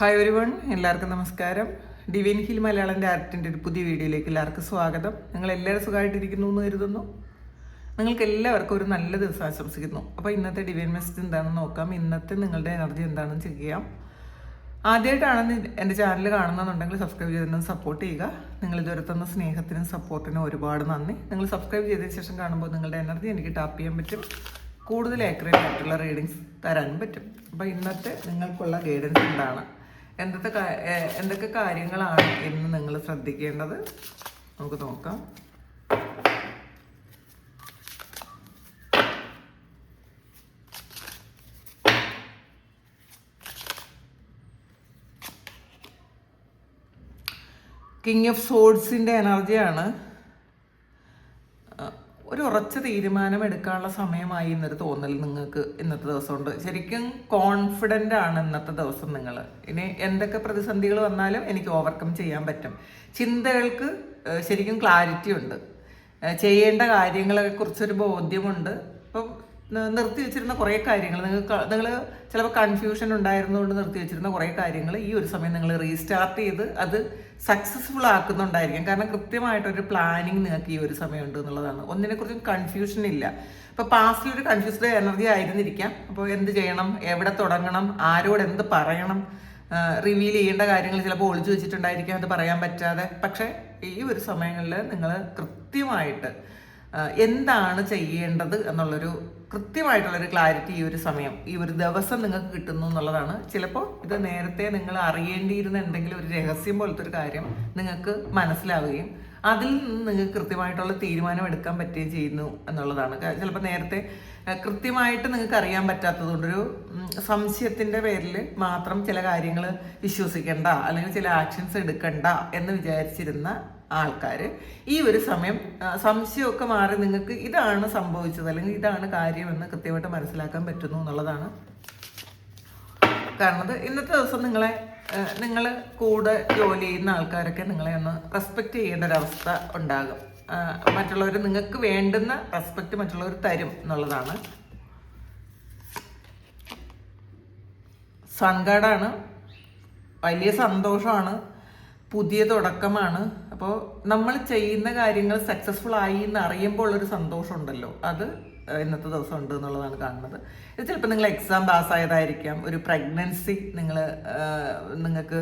Hi everyone, എല്ലാവർക്കും നമസ്കാരം. Divine hill Malayalam ഡയറക്റ്റിൻ്റെ ഒരു പുതിയ വീഡിയോയിലേക്ക് എല്ലാവർക്കും സ്വാഗതം. നിങ്ങൾ എല്ലാവരും സുഖമായിട്ടിരിക്കുന്നു എന്ന് കരുതുന്നു. നിങ്ങൾക്ക് എല്ലാവർക്കും ഒരു നല്ല ദിവസം ആശംസിക്കുന്നു. അപ്പോൾ ഇന്നത്തെ ഡിവൈൻ മെസ്സേജ് എന്താണെന്ന് നോക്കാം. ഇന്നത്തെ നിങ്ങളുടെ എനർജി എന്താണെന്ന് ചെക്ക് ചെയ്യാം. ആദ്യമായിട്ടാണ് എൻ്റെ ചാനൽ കാണുന്നതെന്നുണ്ടെങ്കിൽ സബ്സ്ക്രൈബ് ചെയ്തിട്ട് സപ്പോർട്ട് ചെയ്യുക. നിങ്ങൾ ഇതുവരെ തന്ന സ്നേഹത്തിനും സപ്പോർട്ടിനും ഒരുപാട് നന്ദി. നിങ്ങൾ സബ്സ്ക്രൈബ് ചെയ്തതിന് ശേഷം കാണുമ്പോൾ നിങ്ങളുടെ എനർജി എനിക്ക് ടാപ്പ് ചെയ്യാൻ പറ്റും. കൂടുതൽ ആക്യുറേറ്റ് ആയിട്ടുള്ള റീഡിങ്സ് തരാനും പറ്റും. അപ്പോൾ ഇന്നത്തെ നിങ്ങൾക്കുള്ള ഗൈഡൻസ് എന്താണ്, എന്തൊക്കെ കാര്യങ്ങളാണ് ഇന്ന് നിങ്ങൾ ശ്രദ്ധിക്കേണ്ടത് നമുക്ക് നോക്കാം. കിങ് ഓഫ് സോഡ്സിൻ്റെ എനർജിയാണ്. ഒരു ഉറച്ച തീരുമാനം എടുക്കാനുള്ള സമയമായി എന്നൊരു തോന്നൽ നിങ്ങൾക്ക് ഇന്നത്തെ ദിവസമുണ്ട്. ശരിക്കും കോൺഫിഡൻ്റ് ആണ് ഇന്നത്തെ ദിവസം നിങ്ങൾ. ഇനി എന്തൊക്കെ പ്രതിസന്ധികൾ വന്നാലും എനിക്ക് ഓവർകം ചെയ്യാൻ പറ്റും. ചിന്തകൾക്ക് ശരിക്കും ക്ലാരിറ്റി ഉണ്ട്. ചെയ്യേണ്ട കാര്യങ്ങളെക്കുറിച്ചൊരു ബോധ്യമുണ്ട്. ഇപ്പം നിർത്തി വെച്ചിരുന്ന കുറേ കാര്യങ്ങൾ നിങ്ങൾ ചിലപ്പോൾ കൺഫ്യൂഷൻ ഉണ്ടായിരുന്നുകൊണ്ട് നിർത്തി വെച്ചിരുന്ന കുറേ കാര്യങ്ങൾ ഈ ഒരു സമയം നിങ്ങൾ റീസ്റ്റാർട്ട് ചെയ്ത് അത് സക്സസ്ഫുൾ ആക്കുന്നുണ്ടായിരിക്കും. കാരണം കൃത്യമായിട്ടൊരു പ്ലാനിങ് നിങ്ങൾക്ക് ഈ ഒരു സമയമുണ്ട് എന്നുള്ളതാണ്. ഒന്നിനെക്കുറിച്ചും കൺഫ്യൂഷൻ ഇല്ല. ഇപ്പോൾ പാസ്റ്റിലൊരു കൺഫ്യൂസ്ഡ് എനർജി ആയിരുന്നിരിക്കാം. അപ്പോൾ എന്ത് ചെയ്യണം, എവിടെ തുടങ്ങണം, ആരോട് എന്ത് പറയണം, റിവീൽ ചെയ്യേണ്ട കാര്യങ്ങൾ ചിലപ്പോൾ ഒളിച്ചു വെച്ചിട്ടുണ്ടായിരിക്കാം, അത് പറയാൻ പറ്റാതെ. പക്ഷേ ഈ ഒരു സമയങ്ങളിൽ നിങ്ങൾ കൃത്യമായിട്ട് എന്താണ് ചെയ്യേണ്ടത് എന്നുള്ളൊരു കൃത്യമായിട്ടുള്ളൊരു ക്ലാരിറ്റി ഈ ഒരു സമയം, ഈ ഒരു ദിവസം നിങ്ങൾക്ക് കിട്ടുന്നു എന്നുള്ളതാണ്. ചിലപ്പോൾ ഇത് നേരത്തെ നിങ്ങൾ അറിയേണ്ടിയിരുന്ന എന്തെങ്കിലും ഒരു രഹസ്യം പോലത്തെ ഒരു കാര്യം നിങ്ങൾക്ക് മനസ്സിലാവുകയും അതിൽ നിന്ന് നിങ്ങൾക്ക് കൃത്യമായിട്ടുള്ള തീരുമാനം എടുക്കാൻ പറ്റുകയും ചെയ്യുന്നു എന്നുള്ളതാണ്. ചിലപ്പോൾ നേരത്തെ കൃത്യമായിട്ട് നിങ്ങൾക്ക് അറിയാൻ പറ്റാത്തതുകൊണ്ടൊരു സംശയത്തിൻ്റെ പേരിൽ മാത്രം ചില കാര്യങ്ങൾ വിശ്വസിക്കേണ്ട അല്ലെങ്കിൽ ചില ആക്ഷൻസ് എടുക്കണ്ട എന്ന് വിചാരിച്ചിരുന്ന ആൾക്കാർ ഈ ഒരു സമയം സംശയമൊക്കെ മാറി നിങ്ങൾക്ക് ഇതാണ് സംഭവിച്ചത് അല്ലെങ്കിൽ ഇതാണ് കാര്യമെന്ന് കൃത്യമായിട്ട് മനസ്സിലാക്കാൻ പറ്റുന്നു എന്നുള്ളതാണ്. കാരണം ഇന്നത്തെ ദിവസം നിങ്ങൾ കൂടെ ജോലി ചെയ്യുന്ന ആൾക്കാരൊക്കെ നിങ്ങളെ ഒന്ന് റെസ്പെക്റ്റ് ചെയ്യേണ്ട ഒരവസ്ഥ ഉണ്ടാകും. മറ്റുള്ളവർ നിങ്ങൾക്ക് വേണ്ടുന്ന റെസ്പെക്റ്റ് മറ്റുള്ളവർ തരും എന്നുള്ളതാണ്. സങ്കടമാണ്, വലിയ സന്തോഷമാണ്, പുതിയ തുടക്കമാണ്. അപ്പോൾ നമ്മൾ ചെയ്യുന്ന കാര്യങ്ങൾ സക്സസ്ഫുൾ ആയി എന്ന് അറിയുമ്പോൾ ഉള്ളൊരു സന്തോഷം ഉണ്ടല്ലോ, അത് ഇന്നത്തെ ദിവസം ഉണ്ട് എന്നുള്ളതാണ് കാണുന്നത്. ഇത് ചിലപ്പോൾ നിങ്ങൾ എക്സാം പാസ്സായതായിരിക്കാം, ഒരു പ്രഗ്നൻസി നിങ്ങൾക്ക്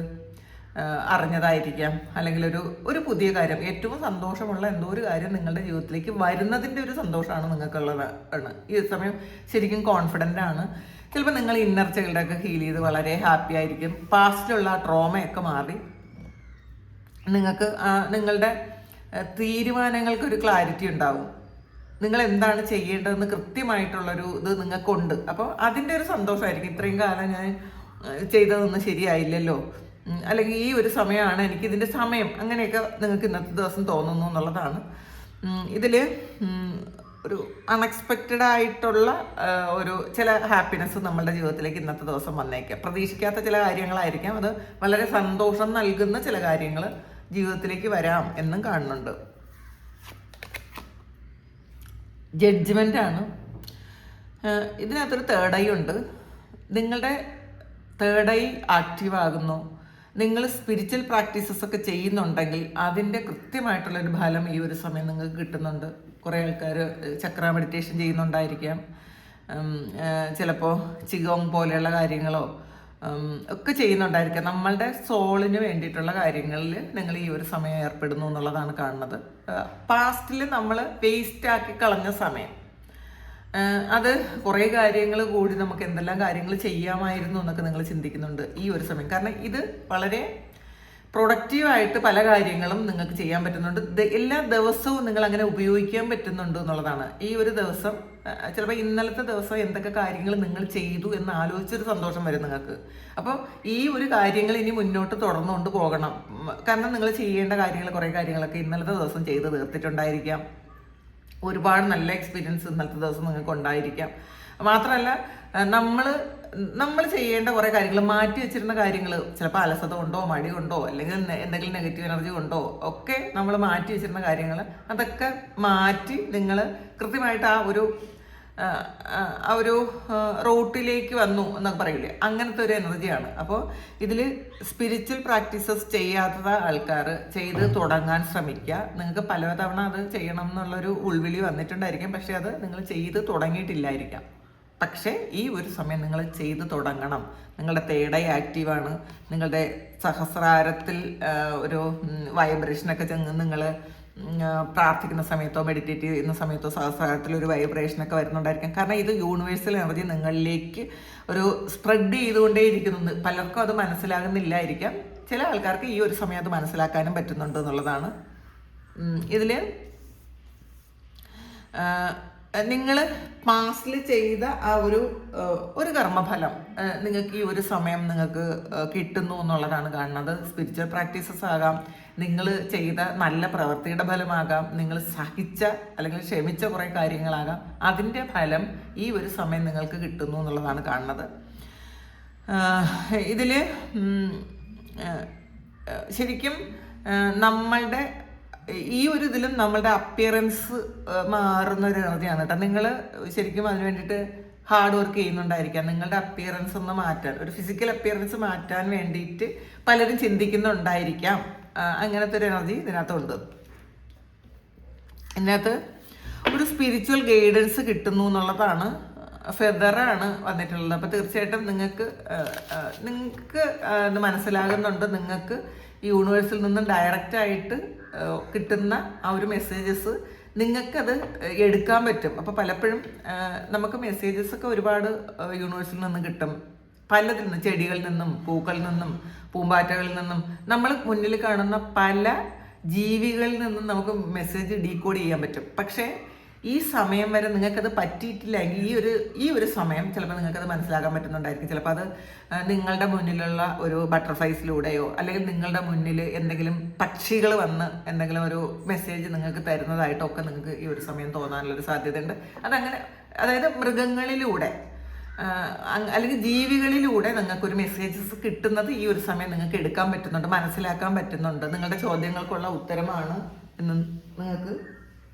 അറിഞ്ഞതായിരിക്കാം, അല്ലെങ്കിൽ ഒരു പുതിയ കാര്യം, ഏറ്റവും സന്തോഷമുള്ള എന്തോ ഒരു കാര്യം നിങ്ങളുടെ ജീവിതത്തിലേക്ക് വരുന്നതിൻ്റെ ഒരു സന്തോഷമാണ് നിങ്ങൾക്കുള്ളതാണ്. ഈ സമയം ശരിക്കും കോൺഫിഡൻ്റ് ആണ്. ചിലപ്പോൾ നിങ്ങൾ ഇന്നർ ചൈൽഡൊക്കെ ഹീൽ ചെയ്ത് വളരെ ഹാപ്പി ആയിരിക്കും. പാസ്റ്റിലുള്ള ആ ട്രോമയൊക്കെ മാറി നിങ്ങൾക്ക് നിങ്ങളുടെ തീരുമാനങ്ങൾക്കൊരു ക്ലാരിറ്റി ഉണ്ടാവും. നിങ്ങൾ എന്താണ് ചെയ്യേണ്ടതെന്ന് കൃത്യമായിട്ടുള്ളൊരു ഇത് നിങ്ങൾക്കുണ്ട്. അപ്പോൾ അതിൻ്റെ ഒരു സന്തോഷമായിരിക്കും. ഇത്രയും കാലം ഞാൻ ചെയ്തതൊന്നും ശരിയായില്ലല്ലോ, അല്ലെങ്കിൽ ഈ ഒരു സമയമാണ് എനിക്കിതിൻ്റെ സമയം, അങ്ങനെയൊക്കെ നിങ്ങൾക്ക് ഇന്നത്തെ ദിവസം തോന്നുന്നു എന്നുള്ളതാണ്. ഇതിൽ ഒരു അൺഎക്സ്പെക്റ്റഡ് ആയിട്ടുള്ള ഒരു ചില ഹാപ്പിനെസ് നമ്മളുടെ ജീവിതത്തിലേക്ക് ഇന്നത്തെ ദിവസം വന്നേക്കാം. പ്രതീക്ഷിക്കാത്ത ചില കാര്യങ്ങളായിരിക്കാം, അത് വളരെ സന്തോഷം നൽകുന്ന ചില കാര്യങ്ങൾ ജീവിതത്തിലേക്ക് വരാം എന്നും കാണുന്നുണ്ട്. ജഡ്ജ്മെൻ്റ് ആണ്. ഇതിനകത്തൊരു തേർഡ് ഐ ഉണ്ട്. നിങ്ങളുടെ തേർഡ് ഐ ആക്റ്റീവ് ആകുന്നു. നിങ്ങൾ സ്പിരിച്വൽ പ്രാക്ടീസസ് ഒക്കെ ചെയ്യുന്നുണ്ടെങ്കിൽ അതിൻ്റെ കൃത്യമായിട്ടുള്ളൊരു ഫലം ഈ ഒരു സമയം നിങ്ങൾക്ക് കിട്ടുന്നുണ്ട്. കുറേ ആൾക്കാർ ചക്ര മെഡിറ്റേഷൻ ചെയ്യുന്നുണ്ടായിരിക്കാം, ചിലപ്പോൾ ചിഗോങ് പോലെയുള്ള കാര്യങ്ങളോ ഒക്കെ ചെയ്യുന്നുണ്ടായിരിക്കാം. നമ്മളുടെ സോളിന് വേണ്ടിയിട്ടുള്ള കാര്യങ്ങളിൽ നിങ്ങൾ ഈ ഒരു സമയം ഏർപ്പെടുന്നു എന്നുള്ളതാണ് കാണുന്നത്. പാസ്റ്റിൽ നമ്മൾ വേസ്റ്റ് ആക്കി കളഞ്ഞ സമയം, അത് കുറേ കാര്യങ്ങൾ കൂടി നമുക്ക് എന്തെല്ലാം കാര്യങ്ങൾ ചെയ്യാമായിരുന്നു എന്നൊക്കെ നിങ്ങൾ ചിന്തിക്കുന്നുണ്ട് ഈ ഒരു സമയം. കാരണം ഇത് വളരെ പ്രൊഡക്റ്റീവായിട്ട് പല കാര്യങ്ങളും നിങ്ങൾക്ക് ചെയ്യാൻ പറ്റുന്നുണ്ട്. എല്ലാ ദിവസവും നിങ്ങൾ അങ്ങനെ ഉപയോഗിക്കാൻ പറ്റുന്നുണ്ട് എന്നുള്ളതാണ്. ഈ ഒരു ദിവസം ചിലപ്പോൾ ഇന്നലത്തെ ദിവസം എന്തൊക്കെ കാര്യങ്ങൾ നിങ്ങൾ ചെയ്തു എന്ന് ആലോചിച്ചൊരു സന്തോഷം വരും നിങ്ങൾക്ക്. അപ്പോൾ ഈ ഒരു കാര്യങ്ങൾ ഇനി മുന്നോട്ട് തുടർന്നുകൊണ്ട് പോകണം. കാരണം നിങ്ങൾ ചെയ്യേണ്ട കാര്യങ്ങൾ, കുറേ കാര്യങ്ങളൊക്കെ ഇന്നലത്തെ ദിവസം ചെയ്ത് തീർത്തിട്ടുണ്ടായിരിക്കാം. ഒരുപാട് നല്ല എക്സ്പീരിയൻസ് ഇന്നലത്തെ ദിവസം നിങ്ങൾക്ക് ഉണ്ടായിരിക്കാം. മാത്രമല്ല നമ്മൾ ചെയ്യേണ്ട കുറേ കാര്യങ്ങൾ, മാറ്റി വെച്ചിരുന്ന കാര്യങ്ങൾ, ചിലപ്പോൾ അലസത കൊണ്ടോ മടി കൊണ്ടോ അല്ലെങ്കിൽ എന്തെങ്കിലും നെഗറ്റീവ് എനർജി കൊണ്ടോ ഒക്കെ നമ്മൾ മാറ്റി വെച്ചിരുന്ന കാര്യങ്ങൾ, അതൊക്കെ മാറ്റി നിങ്ങൾ കൃത്യമായിട്ട് ആ ഒരു ആ ഒരു റൂട്ടിലേക്ക് വന്നു എന്നൊക്കെ പറയില്ലേ, അങ്ങനത്തെ ഒരു എനർജിയാണ്. അപ്പോൾ ഇതിൽ സ്പിരിച്വൽ പ്രാക്ടീസസ് ചെയ്യാത്ത ആൾക്കാർ ചെയ്ത് തുടങ്ങാൻ ശ്രമിക്കുക. നിങ്ങൾക്ക് പലതവണ അത് ചെയ്യണം എന്നുള്ളൊരു ഉൾവിളി വന്നിട്ടുണ്ടായിരിക്കും, പക്ഷെ അത് നിങ്ങൾ ചെയ്ത് തുടങ്ങിയിട്ടില്ലായിരിക്കാം. പക്ഷേ ഈ ഒരു സമയം നിങ്ങൾ ചെയ്ത് തുടങ്ങണം. നിങ്ങളുടെ തേർഡ് ഐ ആക്റ്റീവാണ്. നിങ്ങളുടെ സഹസ്രാരത്തിൽ ഒരു വൈബ്രേഷനൊക്കെ ചെന്ന് നിങ്ങൾ പ്രാർത്ഥിക്കുന്ന സമയത്തോ മെഡിറ്റേറ്റ് ചെയ്യുന്ന സമയത്തോ സഹസ്രാരത്തിൽ ഒരു വൈബ്രേഷനൊക്കെ വരുന്നുണ്ടായിരിക്കും. കാരണം ഇത് യൂണിവേഴ്സൽ എനർജി നിങ്ങളിലേക്ക് ഒരു സ്പ്രെഡ് ചെയ്തുകൊണ്ടേയിരിക്കുന്നു. പലർക്കും അത് മനസ്സിലാകുന്നില്ലായിരിക്കാം. ചില ആൾക്കാർക്ക് ഈ ഒരു സമയം അത് മനസ്സിലാക്കാനും പറ്റുന്നുണ്ട് എന്നുള്ളതാണ്. ഇതിൽ നിങ്ങൾ പാസ്റ്റിൽ ചെയ്ത ആ ഒരു കർമ്മഫലം നിങ്ങൾക്ക് ഈ ഒരു സമയം നിങ്ങൾക്ക് കിട്ടുന്നു എന്നുള്ളതാണ് കാണുന്നത്. സ്പിരിച്വൽ പ്രാക്ടീസസ് ആകാം, നിങ്ങൾ ചെയ്ത നല്ല പ്രവൃത്തിയുടെ ഫലമാകാം, നിങ്ങൾ സഹിച്ച അല്ലെങ്കിൽ ക്ഷമിച്ച കുറേ കാര്യങ്ങളാകാം. അതിൻ്റെ ഫലം ഈ ഒരു സമയം നിങ്ങൾക്ക് കിട്ടുന്നു എന്നുള്ളതാണ് കാണുന്നത്. ഇതിൽ ശരിക്കും നമ്മളുടെ ഈ ഒരു ഇതിലും നമ്മളുടെ അപ്പിയറൻസ് മാറുന്ന ഒരു എനർജിയാണ് കേട്ടോ. നിങ്ങൾ ശരിക്കും അതിന് വേണ്ടിയിട്ട് ഹാർഡ് വർക്ക് ചെയ്യുന്നുണ്ടായിരിക്കാം. നിങ്ങളുടെ അപ്പിയറൻസ് ഒന്ന് മാറ്റാൻ, ഒരു ഫിസിക്കൽ അപ്പിയറൻസ് മാറ്റാൻ വേണ്ടിയിട്ട് പലരും ചിന്തിക്കുന്നുണ്ടായിരിക്കാം. അങ്ങനത്തെ ഒരു എനർജി ഇതിനകത്തുണ്ട്. ഇതിനകത്ത് ഒരു സ്പിരിച്വൽ ഗൈഡൻസ് കിട്ടുന്നു എന്നുള്ളതാണ്. ഫെദറാണ് വന്നിട്ടുള്ളത്. അപ്പോൾ തീർച്ചയായിട്ടും നിങ്ങൾക്ക് ഇത് മനസ്സിലാകുന്നുണ്ട്. നിങ്ങൾക്ക് യൂണിവേഴ്സിൽ നിന്നും ഡയറക്റ്റായിട്ട് കിട്ടുന്ന ആ ഒരു മെസ്സേജസ് നിങ്ങൾക്കത് എടുക്കാൻ പറ്റും. അപ്പോൾ പലപ്പോഴും നമുക്ക് മെസ്സേജസ് ഒക്കെ ഒരുപാട് യൂണിവേഴ്സിൽ നിന്ന് കിട്ടും. പലതിൽ നിന്നും, ചെടികളിൽ നിന്നും, പൂക്കളിൽ നിന്നും, പൂമ്പാറ്റകളിൽ നിന്നും, നമ്മൾ മുന്നിൽ കാണുന്ന പല ജീവികളിൽ നിന്നും നമുക്ക് മെസ്സേജ് ഡീകോഡ് ചെയ്യാൻ പറ്റും. പക്ഷേ ഈ സമയം വരെ നിങ്ങൾക്കത് പറ്റിയിട്ടില്ലെങ്കിൽ ഈ ഒരു സമയം ചിലപ്പോൾ നിങ്ങൾക്കത് മനസ്സിലാക്കാൻ പറ്റുന്നുണ്ടായിരിക്കും. ചിലപ്പോൾ അത് നിങ്ങളുടെ മുന്നിലുള്ള ഒരു ബട്ടർഫ്ലൈസിലൂടെയോ അല്ലെങ്കിൽ നിങ്ങളുടെ മുന്നിൽ എന്തെങ്കിലും പക്ഷികൾ വന്ന് എന്തെങ്കിലും ഒരു മെസ്സേജ് നിങ്ങൾക്ക് തരുന്നതായിട്ടൊക്കെ നിങ്ങൾക്ക് ഈ ഒരു സമയം തോന്നാനുള്ളൊരു സാധ്യതയുണ്ട്. അതങ്ങനെ, അതായത് മൃഗങ്ങളിലൂടെ അല്ലെങ്കിൽ ജീവികളിലൂടെ നിങ്ങൾക്കൊരു മെസ്സേജസ് കിട്ടുന്നത് ഈ ഒരു സമയം നിങ്ങൾക്ക് എടുക്കാൻ പറ്റുന്നുണ്ട്, മനസ്സിലാക്കാൻ പറ്റുന്നുണ്ട്. നിങ്ങളുടെ ചോദ്യങ്ങൾക്കുള്ള ഉത്തരമാണ് എന്ന് നിങ്ങൾക്ക്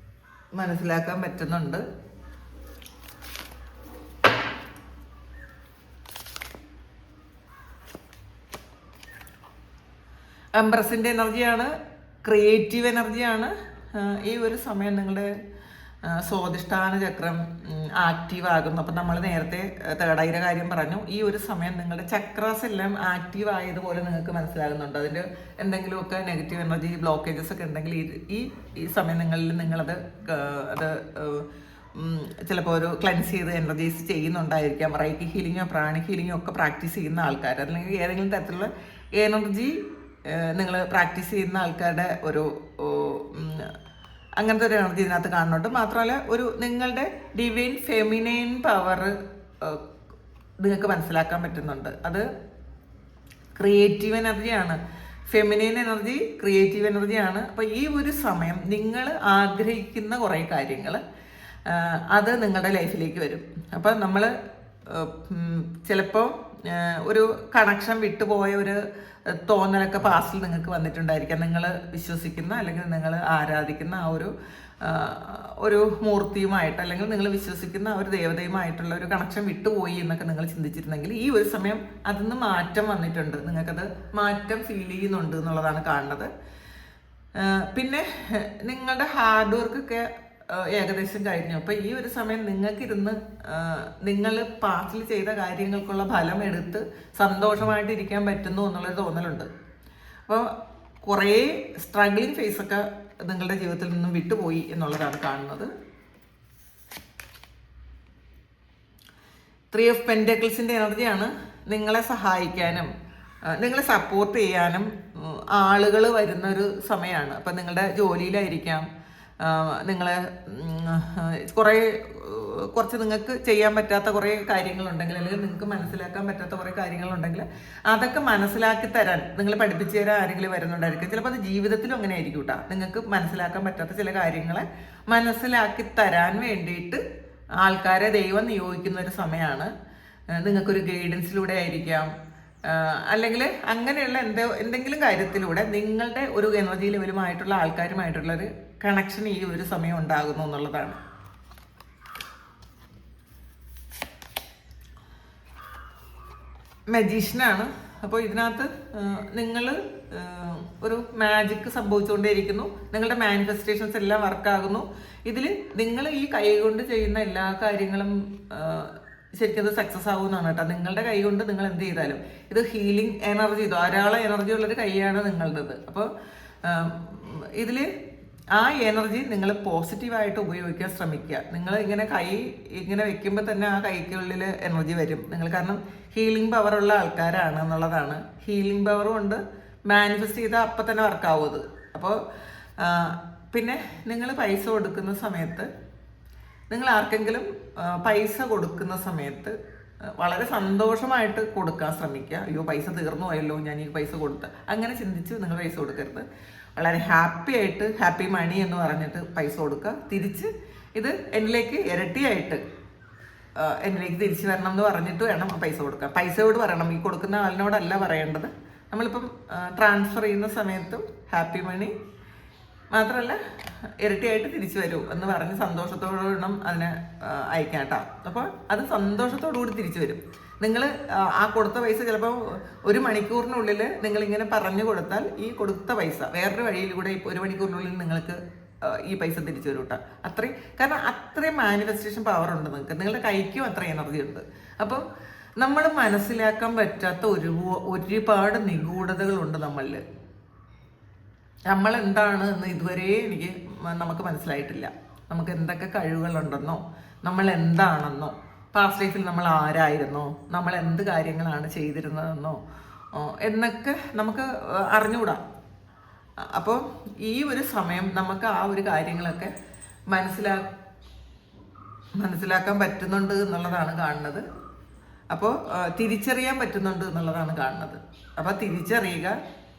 മനസ്സിലാക്കാൻ പറ്റുന്നുണ്ട്. എംപ്രസിൻ്റെ എനർജിയാണ്, ക്രിയേറ്റീവ് എനർജിയാണ്. ഈ ഒരു സമയം നിങ്ങളുടെ സ്വാധിഷ്ഠാന ചക്രം ആക്റ്റീവ് ആകുന്നു. അപ്പം നമ്മൾ നേരത്തെ തേർഡ് ഐയുടെ കാര്യം പറഞ്ഞു. ഈ ഒരു സമയം നിങ്ങളുടെ ചക്രാസ് എല്ലാം ആക്റ്റീവ് ആയതുപോലെ നിങ്ങൾക്ക് മനസ്സിലാകുന്നുണ്ട്. അതിൻ്റെ എന്തെങ്കിലുമൊക്കെ നെഗറ്റീവ് എനർജി ബ്ലോക്കേജസ് ഒക്കെ ഉണ്ടെങ്കിൽ ഈ സമയം നിങ്ങളത് ചിലപ്പോൾ ഒരു ക്ലെൻസ് ചെയ്ത് എനർജൈസ് ചെയ്യുന്നുണ്ടായിരിക്കാം. റൈക്കി ഹീലിങ്ങോ പ്രാണി ഹീലിങ്ങോ ഒക്കെ പ്രാക്ടീസ് ചെയ്യുന്ന ആൾക്കാർ, അല്ലെങ്കിൽ ഏതെങ്കിലും തരത്തിലുള്ള എനർജി നിങ്ങൾ പ്രാക്ടീസ് ചെയ്യുന്ന ആൾക്കാരുടെ ഒരു അങ്ങനത്തെ ഒരു എനർജി ഇതിനകത്ത് കാണുന്നുണ്ട്. മാത്രമല്ല നിങ്ങളുടെ ഡിവൈൻ ഫെമിനൈൻ പവർ നിങ്ങൾക്ക് മനസ്സിലാക്കാൻ പറ്റുന്നുണ്ട്. അത് ക്രിയേറ്റീവ് എനർജിയാണ്. ഫെമിനൈൻ എനർജി ക്രിയേറ്റീവ് എനർജിയാണ്. അപ്പോൾ ഈ ഒരു സമയം നിങ്ങൾ ആഗ്രഹിക്കുന്ന കുറേ കാര്യങ്ങൾ അത് നിങ്ങളുടെ ലൈഫിലേക്ക് വരും. അപ്പം നമ്മൾ ചിലപ്പോൾ ഒരു കണക്ഷൻ വിട്ടുപോയ ഒരു തോന്നലൊക്കെ പാസ്റ്റിൽ നിങ്ങൾക്ക് വന്നിട്ടുണ്ടായിരിക്കാം. നിങ്ങൾ വിശ്വസിക്കുന്ന അല്ലെങ്കിൽ നിങ്ങൾ ആരാധിക്കുന്ന ആ ഒരു മൂർത്തിയുമായിട്ട് അല്ലെങ്കിൽ നിങ്ങൾ വിശ്വസിക്കുന്ന ഒരു ദേവതയുമായിട്ടുള്ള ഒരു കണക്ഷൻ വിട്ടുപോയി എന്നൊക്കെ നിങ്ങൾ ചിന്തിച്ചിരുന്നെങ്കിൽ ഈ ഒരു സമയം അതിന്ന് മാറ്റം വന്നിട്ടുണ്ട്. നിങ്ങൾക്കത് മാറ്റം ഫീൽ ചെയ്യുന്നുണ്ട് എന്നുള്ളതാണ് കാണുന്നത്. പിന്നെ നിങ്ങളുടെ ഹാർഡ് വർക്കൊക്കെ ഏകദേശം കഴിഞ്ഞു. അപ്പോൾ ഈ ഒരു സമയം നിങ്ങൾക്കിരുന്ന് നിങ്ങൾ പാസ്റ്റിൽ ചെയ്ത കാര്യങ്ങൾക്കുള്ള ഫലം എടുത്ത് സന്തോഷമായിട്ടിരിക്കാൻ പറ്റുന്നു എന്നുള്ളൊരു തോന്നലുണ്ട്. അപ്പോൾ കുറേ സ്ട്രഗ്ലിങ് ഫേസൊക്കെ നിങ്ങളുടെ ജീവിതത്തിൽ നിന്നും വിട്ടുപോയി എന്നുള്ളതാണ് കാണുന്നത്. 3 ഓഫ് പെൻറ്റക്കിൾസിൻ്റെ എനർജിയാണ്. നിങ്ങളെ സഹായിക്കാനും നിങ്ങളെ സപ്പോർട്ട് ചെയ്യാനും ആളുകൾ വരുന്നൊരു സമയമാണ്. അപ്പം നിങ്ങളുടെ ജോലിയിലായിരിക്കാം, നിങ്ങളെ കുറച്ച് നിങ്ങൾക്ക് ചെയ്യാൻ പറ്റാത്ത കുറേ കാര്യങ്ങളുണ്ടെങ്കിൽ അല്ലെങ്കിൽ നിങ്ങൾക്ക് മനസ്സിലാക്കാൻ പറ്റാത്ത കുറേ കാര്യങ്ങളുണ്ടെങ്കിൽ അതൊക്കെ മനസ്സിലാക്കി തരാൻ നിങ്ങൾ പഠിപ്പിച്ചു തരാൻ ആരെങ്കിലും വരുന്നുണ്ടായിരിക്കും. ചിലപ്പോൾ അത് ജീവിതത്തിലും അങ്ങനെ ആയിരിക്കും കേട്ടോ. നിങ്ങൾക്ക് മനസ്സിലാക്കാൻ പറ്റാത്ത ചില കാര്യങ്ങളെ മനസ്സിലാക്കി തരാൻ വേണ്ടിയിട്ട് ആൾക്കാരെ ദൈവം നിയോഗിക്കുന്ന ഒരു സമയമാണ്. നിങ്ങൾക്കൊരു ഗൈഡൻസിലൂടെ ആയിരിക്കാം, അല്ലെങ്കിൽ അങ്ങനെയുള്ള എന്തെങ്കിലും കാര്യത്തിലൂടെ നിങ്ങളുടെ ഒരു എനർജി ലെവലുമായിട്ടുള്ള ആൾക്കാരുമായിട്ടുള്ളൊരു കണക്ഷൻ ഈ ഒരു സമയം ഉണ്ടാകുന്നു എന്നുള്ളതാണ്. മജീഷ്യനാണ്. അപ്പോൾ ഇതിനകത്ത് നിങ്ങൾ ഒരു മാജിക് സംഭവിച്ചുകൊണ്ടേയിരിക്കുന്നു. നിങ്ങളുടെ മാനിഫെസ്റ്റേഷൻസ് എല്ലാം വർക്കാകുന്നു. ഇതിൽ നിങ്ങൾ ഈ കൈ കൊണ്ട് ചെയ്യുന്ന എല്ലാ കാര്യങ്ങളും ശരിക്കും അത് സക്സസ് ആവുമെന്നാണ് കേട്ടോ. നിങ്ങളുടെ കൈ കൊണ്ട് നിങ്ങൾ എന്ത് ചെയ്താലും ഇത് ഹീലിംഗ് എനർജി, ധാരാളം എനർജി ഉള്ളൊരു കൈയാണ് നിങ്ങളുടേത്. അപ്പോൾ ഇതിൽ ആ എനർജി നിങ്ങൾ പോസിറ്റീവായിട്ട് ഉപയോഗിക്കാൻ ശ്രമിക്കുക. നിങ്ങൾ ഇങ്ങനെ കൈ ഇങ്ങനെ വെക്കുമ്പോൾ തന്നെ ആ കൈക്കുള്ളിൽ എനർജി വരും നിങ്ങൾ. കാരണം ഹീലിംഗ് പവറുള്ള ആൾക്കാരാണ് എന്നുള്ളതാണ്. ഹീലിംഗ് പവറും ഉണ്ട്, മാനിഫെസ്റ്റ് ചെയ്താൽ അപ്പം തന്നെ വർക്കാവും അത്. അപ്പോൾ പിന്നെ നിങ്ങൾ പൈസ കൊടുക്കുന്ന സമയത്ത്, നിങ്ങൾ ആർക്കെങ്കിലും പൈസ കൊടുക്കുന്ന സമയത്ത് വളരെ സന്തോഷമായിട്ട് കൊടുക്കാൻ ശ്രമിക്കുക. അയ്യോ പൈസ തീർന്നു പോയല്ലോ, ഞാൻ ഈ പൈസ കൊടുത്ത, അങ്ങനെ ചിന്തിച്ച് നിങ്ങൾ പൈസ കൊടുക്കരുത്. വളരെ ഹാപ്പി ആയിട്ട്, ഹാപ്പി മണി എന്ന് പറഞ്ഞിട്ട് പൈസ കൊടുക്കുക. തിരിച്ച് ഇത് എന്നിലേക്ക് ഇരട്ടിയായിട്ട് എന്നിലേക്ക് തിരിച്ചു വരണം എന്ന് പറഞ്ഞിട്ട് വേണം പൈസ കൊടുക്കാൻ. പൈസയോട് പറയണം, ഈ കൊടുക്കുന്ന ആളിനോടല്ല പറയേണ്ടത്. നമ്മളിപ്പം ട്രാൻസ്ഫർ ചെയ്യുന്ന സമയത്തും ഹാപ്പി മണി മാത്രമല്ല ഇരട്ടിയായിട്ട് തിരിച്ചു വരൂ എന്ന് പറഞ്ഞ് സന്തോഷത്തോടെ വേണം അതിനെ അയക്കാം കേട്ടോ. അപ്പോൾ അത് സന്തോഷത്തോടു കൂടി തിരിച്ചു വരും. നിങ്ങൾ ആ കൊടുത്ത പൈസ ചിലപ്പോൾ 1 മണിക്കൂറിനുള്ളിൽ നിങ്ങളിങ്ങനെ പറഞ്ഞു കൊടുത്താൽ ഈ കൊടുത്ത പൈസ വേറൊരു വഴിയിലൂടെ 1 മണിക്കൂറിനുള്ളിൽ നിങ്ങൾക്ക് ഈ പൈസ തിരിച്ചു വരും കേട്ടോ. കാരണം അത്രയും മാനിഫെസ്റ്റേഷൻ പവർ ഉണ്ട് നിങ്ങൾക്ക്. നിങ്ങളുടെ കൈക്കും അത്ര എനർജി ഉണ്ട്. അപ്പോൾ നമ്മൾ മനസ്സിലാക്കാൻ പറ്റാത്ത ഒരുപാട് നിഗൂഢതകളുണ്ട് നമ്മളിൽ. നമ്മൾ എന്താണ് എന്ന് ഇതുവരെ നമുക്ക് മനസ്സിലായിട്ടില്ല. നമുക്ക് എന്തൊക്കെ കഴിവുകളുണ്ടെന്നോ, നമ്മൾ എന്താണെന്നോ, പാസ്റ്റ് ലൈഫിൽ നമ്മൾ ആരായിരുന്നോ, നമ്മൾ എന്ത് കാര്യങ്ങളാണ് ചെയ്തിരുന്നതെന്നോ എന്നൊക്കെ നമുക്ക് അറിഞ്ഞുകൂടാ. അപ്പോൾ ഈ ഒരു സമയം നമുക്ക് ആ ഒരു കാര്യങ്ങളൊക്കെ മനസ്സിലാക്കാൻ പറ്റുന്നുണ്ട് എന്നുള്ളതാണ് കാണുന്നത്. അപ്പോൾ തിരിച്ചറിയാൻ പറ്റുന്നുണ്ട് എന്നുള്ളതാണ് കാണുന്നത്. അപ്പോൾ തിരിച്ചറിയുക,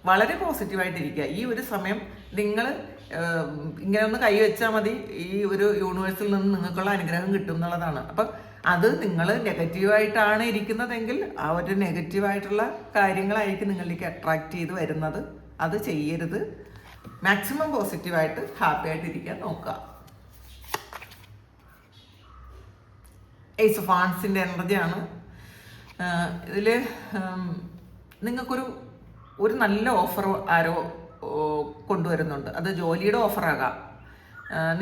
വളരെ പോസിറ്റീവായിട്ടിരിക്കുക. ഈ ഒരു സമയം നിങ്ങൾ ഇങ്ങനെ ഒന്ന് കൈവച്ചാൽ മതി, ഈ ഒരു യൂണിവേഴ്സിൽ നിന്ന് നിങ്ങൾക്കുള്ള അനുഗ്രഹം കിട്ടും എന്നുള്ളതാണ്. അപ്പം അത് നിങ്ങൾ നെഗറ്റീവായിട്ടാണ് ഇരിക്കുന്നതെങ്കിൽ ആ ഒരു നെഗറ്റീവായിട്ടുള്ള കാര്യങ്ങളായിരിക്കും നിങ്ങളിലേക്ക് അട്രാക്റ്റ് ചെയ്ത് വരുന്നത്. അത് ചെയ്യരുത്. മാക്സിമം പോസിറ്റീവായിട്ട് ഹാപ്പി ആയിട്ടിരിക്കാൻ നോക്കുക. ഏസ് ഓഫ് വാൻസിൻ്റെ എനർജിയാണ് ഇതിൽ. നിങ്ങൾക്കൊരു നല്ല ഓഫർ ആരോ കൊണ്ടുവരുന്നുണ്ട്. അത് ജോലിയുടെ ഓഫറാകാം,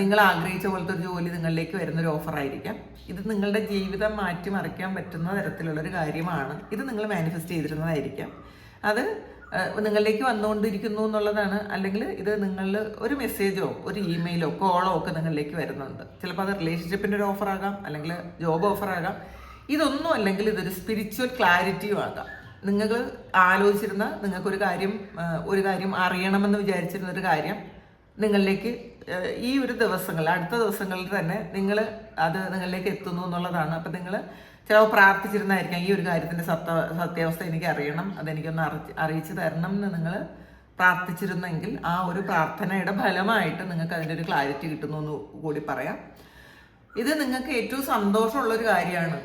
നിങ്ങൾ ആഗ്രഹിച്ച പോലത്തെ ഒരു ജോലി നിങ്ങളിലേക്ക് വരുന്നൊരു ഓഫറായിരിക്കാം. ഇത് നിങ്ങളുടെ ജീവിതം മാറ്റിമറിക്കാൻ പറ്റുന്ന തരത്തിലുള്ളൊരു കാര്യമാണ്. ഇത് നിങ്ങൾ മാനിഫെസ്റ്റ് ചെയ്തിരുന്നതായിരിക്കാം. അത് നിങ്ങളിലേക്ക് വന്നുകൊണ്ടിരിക്കുന്നു എന്നുള്ളതാണ്. അല്ലെങ്കിൽ ഇത് നിങ്ങൾ ഒരു മെസ്സേജോ ഒരു ഇമെയിലോ കോളോ ഒക്കെ നിങ്ങളിലേക്ക് വരുന്നുണ്ട്. ചിലപ്പോൾ അത് റിലേഷൻഷിപ്പിൻ്റെ ഒരു ഓഫറാകാം, അല്ലെങ്കിൽ ജോബ് ഓഫറാകാം. ഇതൊന്നും അല്ലെങ്കിൽ ഇതൊരു സ്പിരിച്വൽ ക്ലാരിറ്റിയും ആകാം. നിങ്ങൾ ആലോചിച്ചിരുന്ന, നിങ്ങൾക്കൊരു കാര്യം അറിയണമെന്ന് വിചാരിച്ചിരുന്നൊരു കാര്യം നിങ്ങളിലേക്ക് ഈ ഒരു ദിവസങ്ങളിൽ, അടുത്ത ദിവസങ്ങളിൽ തന്നെ അത് നിങ്ങളിലേക്ക് എത്തുന്നു എന്നുള്ളതാണ്. അപ്പം നിങ്ങൾ ചിലപ്പോൾ പ്രാർത്ഥിച്ചിരുന്നായിരിക്കാം, ഈ ഒരു കാര്യത്തിൻ്റെ സത്യാവസ്ഥ എനിക്ക് അറിയണം, അതെനിക്കൊന്ന് അറിയിച്ചു തരണം എന്ന് നിങ്ങൾ പ്രാർത്ഥിച്ചിരുന്നെങ്കിൽ ആ ഒരു പ്രാർത്ഥനയുടെ ഫലമായിട്ട് നിങ്ങൾക്ക് അതിൻ്റെ ഒരു ക്ലാരിറ്റി കിട്ടുന്നു എന്ന് കൂടി പറയാം. ഇത് നിങ്ങൾക്ക് ഏറ്റവും സന്തോഷമുള്ളൊരു കാര്യമാണ്,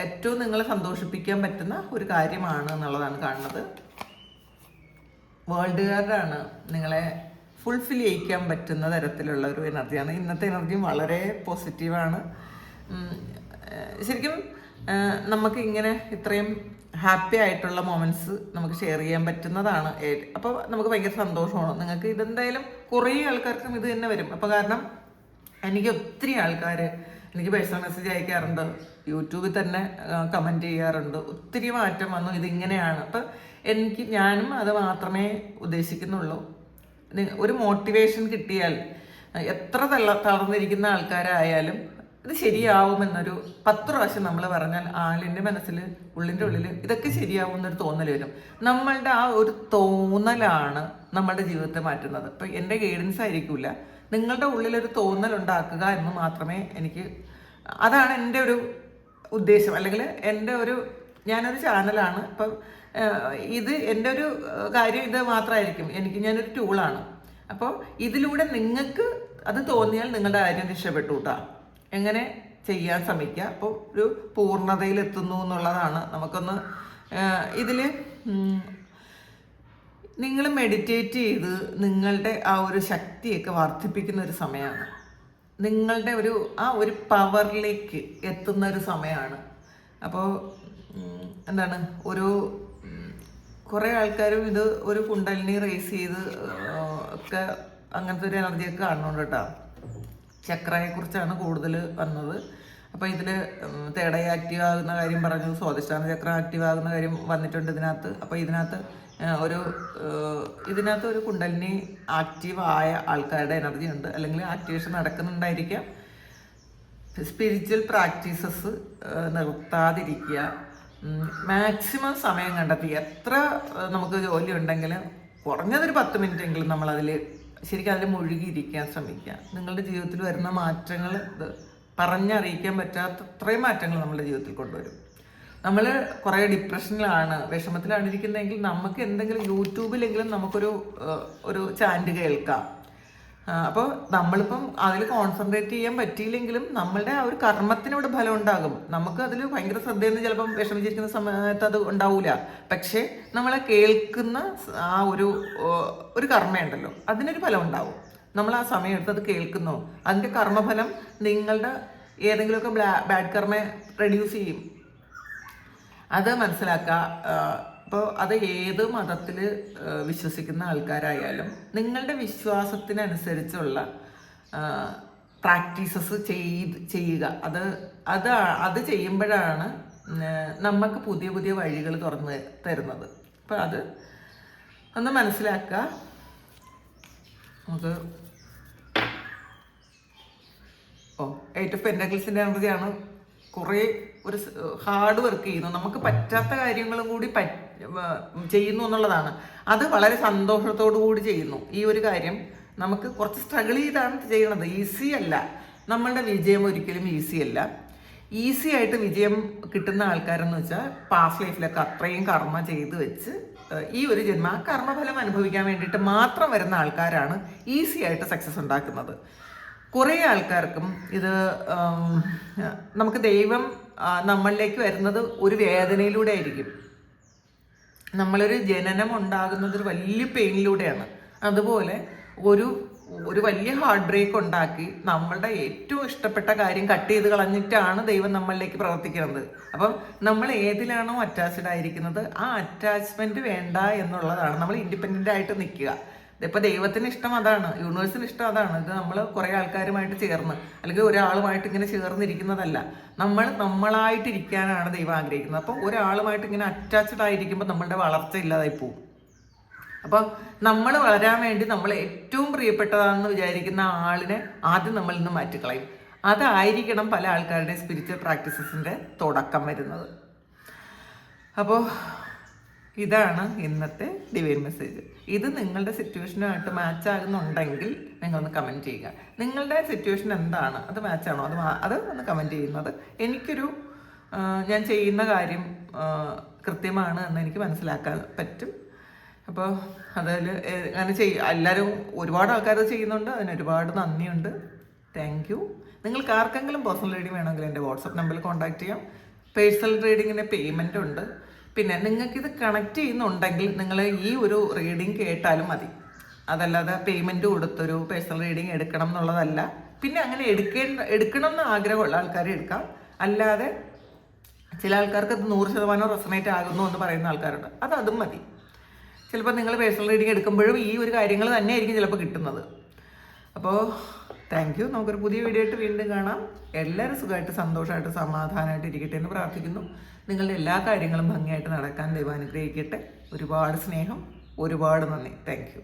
ഏറ്റവും നിങ്ങളെ സന്തോഷിപ്പിക്കാൻ പറ്റുന്ന ഒരു കാര്യമാണ് എന്നുള്ളതാണ് കാണുന്നത്. വേൾഡ് കാർഡാണ് നിങ്ങളെ ഫുൾഫിൽ ചെയ്യിക്കാൻ പറ്റുന്ന തരത്തിലുള്ള ഒരു എനർജിയാണ്. ഇന്നത്തെ എനർജിയും വളരെ പോസിറ്റീവാണ്. ശരിക്കും നമുക്ക് ഇങ്ങനെ ഇത്രയും ഹാപ്പി ആയിട്ടുള്ള മൊമെൻറ്റ്സ് നമുക്ക് ഷെയർ ചെയ്യാൻ പറ്റുന്നതാണ്. അപ്പോൾ നമുക്ക് ഭയങ്കര സന്തോഷമാണ്. നിങ്ങൾക്ക് ഇതെന്തായാലും കുറേ ആൾക്കാർക്കും ഇത് തന്നെ വരും. അപ്പോൾ കാരണം എനിക്ക് ഒത്തിരി ആൾക്കാർ എനിക്ക് പേഴ്സണൽ മെസ്സേജ് അയക്കാറുണ്ട്, യൂട്യൂബിൽ തന്നെ കമൻറ്റ് ചെയ്യാറുണ്ട്. ഒത്തിരി മാറ്റം വന്നു, ഇതിങ്ങനെയാണ്. അപ്പം ഞാനും അത് മാത്രമേ ഉദ്ദേശിക്കുന്നുള്ളൂ. ഒരു മോട്ടിവേഷൻ കിട്ടിയാൽ എത്ര തളർന്നിരിക്കുന്ന ആൾക്കാരായാലും ഇത് ശരിയാവുമെന്നൊരു 10 പ്രാവശ്യം നമ്മൾ പറഞ്ഞാൽ ആളിൻ്റെ മനസ്സിൽ, ഉള്ളിൻ്റെ ഉള്ളിൽ ഇതൊക്കെ ശരിയാവുമെന്നൊരു തോന്നൽ വരും. നമ്മളുടെ ആ ഒരു തോന്നലാണ് നമ്മളുടെ ജീവിതത്തെ മാറ്റുന്നത്. അപ്പം എൻ്റെ ഗൈഡൻസ് ആയിരിക്കില്ല, നിങ്ങളുടെ ഉള്ളിലൊരു തോന്നൽ ഉണ്ടാക്കുക എന്ന് മാത്രമേ അതാണ് എൻ്റെ ഒരു ഉദ്ദേശം. അല്ലെങ്കിൽ ഞാനൊരു ചാനലാണ്. അപ്പം ഇത് എൻ്റെ ഒരു കാര്യം ഇത് മാത്രമായിരിക്കും. ഞാനൊരു ടൂളാണ്. അപ്പോൾ ഇതിലൂടെ നിങ്ങൾക്ക് അത് തോന്നിയാൽ നിങ്ങളുടെ കാര്യം രക്ഷപ്പെട്ടു കേട്ടോ. എങ്ങനെ ചെയ്യാൻ ശ്രമിക്കുക. അപ്പോൾ ഒരു പൂർണ്ണതയിലെത്തുന്നു എന്നുള്ളതാണ്. നമുക്കൊന്ന് ഇതിൽ നിങ്ങൾ മെഡിറ്റേറ്റ് ചെയ്ത് നിങ്ങളുടെ ആ ഒരു ശക്തിയൊക്കെ വർദ്ധിപ്പിക്കുന്ന ഒരു സമയമാണ്. നിങ്ങളുടെ ഒരു പവറിലേക്ക് എത്തുന്ന ഒരു സമയമാണ്. അപ്പോൾ എന്താണ് ഒരു കുറേ ആൾക്കാരും ഇത് ഒരു കുണ്ടലിനി റേസ് ചെയ്ത് ഒക്കെ അങ്ങനത്തെ ഒരു എനർജിയൊക്കെ കാണുന്നുണ്ട് കേട്ടോ. ചക്രയെക്കുറിച്ചാണ് കൂടുതൽ വന്നത്. അപ്പോൾ ഇതിൽ തേടയ ആക്റ്റീവ് ആകുന്ന കാര്യം പറഞ്ഞു, സ്വാധിഷ്ഠാന ചക്ര ആക്റ്റീവ് ആകുന്ന കാര്യം വന്നിട്ടുണ്ട് ഇതിനകത്ത്. അപ്പോൾ ഇതിനകത്ത് ഒരു കുണ്ടലിനി ആക്റ്റീവ് ആയ ആൾക്കാരുടെ എനർജി ഉണ്ട്, അല്ലെങ്കിൽ ആക്ടിവേഷൻ നടക്കുന്നുണ്ടായിരിക്കാം. സ്പിരിച്വൽ പ്രാക്ടീസസ് നിർത്താതിരിക്കുക, മാക്സിമം സമയം കണ്ടെത്തി. എത്ര നമുക്ക് ജോലി ഉണ്ടെങ്കിലും കുറഞ്ഞതൊരു 10 മിനിറ്റ് എങ്കിലും നമ്മളതിൽ ശരിക്കും അതിൽ മുഴുകിയിരിക്കാൻ ശ്രമിക്കുക. നിങ്ങളുടെ ജീവിതത്തിൽ വരുന്ന മാറ്റങ്ങൾ പറഞ്ഞറിയിക്കാൻ പറ്റാത്ത അത്രയും മാറ്റങ്ങൾ നമ്മുടെ ജീവിതത്തിൽ കൊണ്ടുവരും. നമ്മൾ കുറേ ഡിപ്രഷനിലാണ്, വിഷമത്തിലാണ് ഇരിക്കുന്നതെങ്കിൽ നമുക്ക് എന്തെങ്കിലും യൂട്യൂബിലെങ്കിലും നമുക്കൊരു ചാൻഡ് കേൾക്കാം. അപ്പോൾ നമ്മളിപ്പം അതിൽ കോൺസെൻട്രേറ്റ് ചെയ്യാൻ പറ്റിയില്ലെങ്കിലും നമ്മളുടെ ആ ഒരു കർമ്മത്തിനോട് ഫലം ഉണ്ടാകും. നമുക്ക് അതിൽ ഭയങ്കര ശ്രദ്ധയെന്ന് ചിലപ്പം വിഷമിച്ചിരിക്കുന്ന സമയത്ത് അത് ഉണ്ടാവില്ല. പക്ഷേ നമ്മളെ കേൾക്കുന്ന ആ ഒരു കർമ്മയുണ്ടല്ലോ, അതിനൊരു ഫലം ഉണ്ടാവും. നമ്മൾ ആ സമയം എടുത്ത് അത് കേൾക്കുന്നു, അതിൻ്റെ കർമ്മഫലം നിങ്ങളുടെ ഏതെങ്കിലുമൊക്കെ ബാഡ് കർമ്മ റെഡ്യൂസ് ചെയ്യും. അത് മനസ്സിലാക്കുക. അപ്പോൾ അത് ഏത് മതത്തിൽ വിശ്വസിക്കുന്ന ആൾക്കാരായാലും നിങ്ങളുടെ വിശ്വാസത്തിനനുസരിച്ചുള്ള പ്രാക്ടീസസ് ചെയ്യുക. അത് ചെയ്യുമ്പോഴാണ് നമുക്ക് പുതിയ പുതിയ വഴികൾ തുറന്ന് തരുന്നത്. അപ്പോൾ അത് ഒന്ന് മനസ്സിലാക്കുക. നമുക്ക് 8 ഓഫ് പെന്റക്കിൾസിൻ്റെ എനർജിയാണ്. കുറേ ഒരു ഹാർഡ് വർക്ക് ചെയ്യുന്നു, നമുക്ക് പറ്റാത്ത കാര്യങ്ങളും കൂടി ചെയ്യുന്നു എന്നുള്ളതാണ്. അത് വളരെ സന്തോഷത്തോടു കൂടി ചെയ്യുന്നു. ഈ ഒരു കാര്യം നമുക്ക് കുറച്ച് സ്ട്രഗിൾ ചെയ്താണ് ചെയ്യണത്, ഈസി അല്ല. നമ്മളുടെ വിജയം ഒരിക്കലും ഈസി അല്ല. ഈസി ആയിട്ട് വിജയം കിട്ടുന്ന ആൾക്കാരെന്ന് വെച്ചാൽ പാസ്റ്റ് ലൈഫിലൊക്കെ അത്രയും കർമ്മ ചെയ്ത് വെച്ച് ഈ ഒരു ജന്മ കർമ്മഫലം അനുഭവിക്കാൻ വേണ്ടിയിട്ട് മാത്രം വരുന്ന ആൾക്കാരാണ് ഈസി ആയിട്ട് സക്സസ് ഉണ്ടാക്കുന്നത്. കുറേ ആൾക്കാർക്കും ഇത് നമുക്ക് ദൈവം നമ്മളിലേക്ക് വരുന്നത് ഒരു വേദനയിലൂടെ ആയിരിക്കും. നമ്മളൊരു ജനനം ഉണ്ടാകുന്നത് ഒരു വലിയ പെയിനിലൂടെയാണ്. അതുപോലെ ഒരു വലിയ ഹാർട്ട് ബ്രേക്ക് ഉണ്ടാക്കി നമ്മളുടെ ഏറ്റവും ഇഷ്ടപ്പെട്ട കാര്യം കട്ട് ചെയ്ത് കളഞ്ഞിട്ടാണ് ദൈവം നമ്മളിലേക്ക് പ്രവർത്തിക്കുന്നത്. അപ്പം നമ്മൾ ഏതിലാണോ അറ്റാച്ച്ഡ് ആയിരിക്കുന്നത് ആ അറ്റാച്ച്മെന്റ് വേണ്ട എന്നുള്ളതാണ്. നമ്മൾ ഇൻഡിപെൻഡൻ്റ് ആയിട്ട് നിൽക്കുക. ഇപ്പം ദൈവത്തിന് ഇഷ്ടം അതാണ്, യൂണിവേഴ്സിന് ഇഷ്ടം അതാണ്. ഇത് നമ്മൾ കുറേ ആൾക്കാരുമായിട്ട് ചേർന്ന് അല്ലെങ്കിൽ ഒരാളുമായിട്ട് ഇങ്ങനെ ചേർന്നിരിക്കുന്നതല്ല. നമ്മളായിട്ടിരിക്കാനാണ് ദൈവം ആഗ്രഹിക്കുന്നത്. അപ്പം ഒരാളുമായിട്ട് ഇങ്ങനെ അറ്റാച്ച്ഡ് ആയിരിക്കുമ്പോൾ നമ്മളുടെ വളർച്ച ഇല്ലാതായി പോകും. അപ്പം നമ്മൾ വളരാൻ വേണ്ടി നമ്മൾ ഏറ്റവും പ്രിയപ്പെട്ടതാണെന്ന് വിചാരിക്കുന്ന ആളിനെ ആദ്യം നമ്മളിൽ നിന്ന് മാറ്റിക്കളയും. അതായിരിക്കണം പല ആൾക്കാരുടെയും സ്പിരിച്വൽ പ്രാക്ടീസസിൻ്റെ തുടക്കം വരുന്നത്. അപ്പോൾ ഇതാണ് ഇന്നത്തെ ഡിവൈൻ മെസ്സേജ്. ഇത് നിങ്ങളുടെ സിറ്റുവേഷനുമായിട്ട് മാച്ച് ആകുന്നുണ്ടെങ്കിൽ നിങ്ങളൊന്ന് കമൻറ്റ് ചെയ്യുക. നിങ്ങളുടെ സിറ്റുവേഷൻ എന്താണ്, അത് മാച്ചാണോ, അത് ഒന്ന് കമൻറ്റ് ചെയ്യുന്നത് ഞാൻ ചെയ്യുന്ന കാര്യം കൃത്യമാണ് എന്ന് എനിക്ക് മനസ്സിലാക്കാൻ പറ്റും. അപ്പോൾ അതിൽ അങ്ങനെ എല്ലാവരും ഒരുപാട് ആൾക്കാർ ചെയ്യുന്നുണ്ട്, അതിന് ഒരുപാട് നന്ദിയുണ്ട്. Thank you. നിങ്ങൾക്ക് ആർക്കെങ്കിലും പേഴ്സണൽ റീഡിങ് വേണമെങ്കിൽ എൻ്റെ വാട്സപ്പ് നമ്പറിൽ കോൺടാക്ട് ചെയ്യാം. പേഴ്സണൽ റീഡിങ്ങിന് പേയ്മെൻ്റ് ഉണ്ട്. പിന്നെ നിങ്ങൾക്കിത് കണക്ട് ചെയ്യുന്നുണ്ടെങ്കിൽ നിങ്ങൾ ഈ ഒരു റീഡിങ് കേട്ടാലും മതി. അതല്ലാതെ പേയ്മെൻറ്റ് കൊടുത്തൊരു പേഴ്സണൽ റീഡിങ് എടുക്കണം എന്നുള്ളതല്ല. പിന്നെ അങ്ങനെ എടുക്കണം എന്ന് ആഗ്രഹമുള്ള ആൾക്കാർ എടുക്കാം. അല്ലാതെ ചില ആൾക്കാർക്ക് ഇത് 100% റെസണേറ്റ് ആകുന്നു എന്ന് പറയുന്ന ആൾക്കാരുണ്ട്, അതും മതി. ചിലപ്പോൾ നിങ്ങൾ പേഴ്സണൽ റീഡിങ് എടുക്കുമ്പോഴും ഈ ഒരു കാര്യങ്ങൾ തന്നെയായിരിക്കും ചിലപ്പോൾ കിട്ടുന്നത്. അപ്പോൾ താങ്ക് യു. നമുക്കൊരു പുതിയ വീഡിയോ ആയിട്ട് വീണ്ടും കാണാം. എല്ലാവരും സുഖമായിട്ട് സന്തോഷമായിട്ട് സമാധാനമായിട്ട് ഇരിക്കട്ടെ എന്ന് പ്രാർത്ഥിക്കുന്നു. നിങ്ങളുടെ എല്ലാ കാര്യങ്ങളും ഭംഗിയായിട്ട് നടക്കാൻ ദൈവം അനുഗ്രഹിക്കട്ടെ. ഒരുപാട് സ്നേഹം, ഒരുപാട് നന്ദി. Thank you.